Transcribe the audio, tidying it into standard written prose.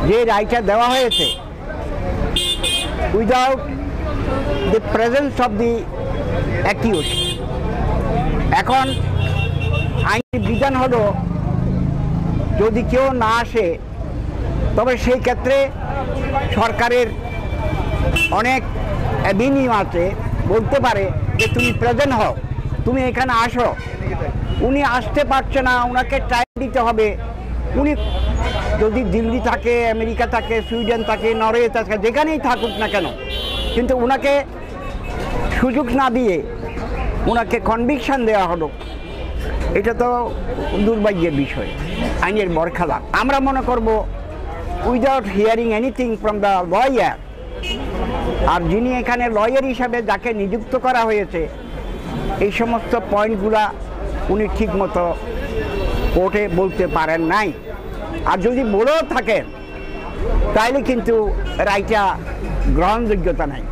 যে রায়টা দেওয়া হয়েছে without the presence of the accuse. এখন আইনি বিধান হলো যদি কেউ না আসে তবে সেই ক্ষেত্রে সরকারের অনেক অ্যাভিনিউ আছে, বলতে পারে যে তুমি প্রেজেন্ট হও, তুমি এখানে আসো। উনি আসতে পারছে না, ওনাকে টাইম দিতে হবে। উনি যদি দিল্লি থাকে, আমেরিকা থাকে, সুইডেন থাকে, নরওয়ে থাকে, যেখানেই থাকুক না কেন, কিন্তু ওনাকে সুযোগ না দিয়ে ওনাকে কনভিকশন দেওয়া হলো, এটা তো দুর্ভাগ্যের বিষয়, আইনের বরখেলাপ। আমরা মনে করব without hearing anything from the lawyer, আর যিনি এখানে লয়ার হিসাবে যাকে নিযুক্ত করা হয়েছে এই সমস্ত পয়েন্টগুলা উনি ঠিকমতো কোর্টে বলতে পারেন নাই। আর যদি বলেও থাকেন তাইলে কিন্তু রায়টা গ্রহণযোগ্যতা নাই।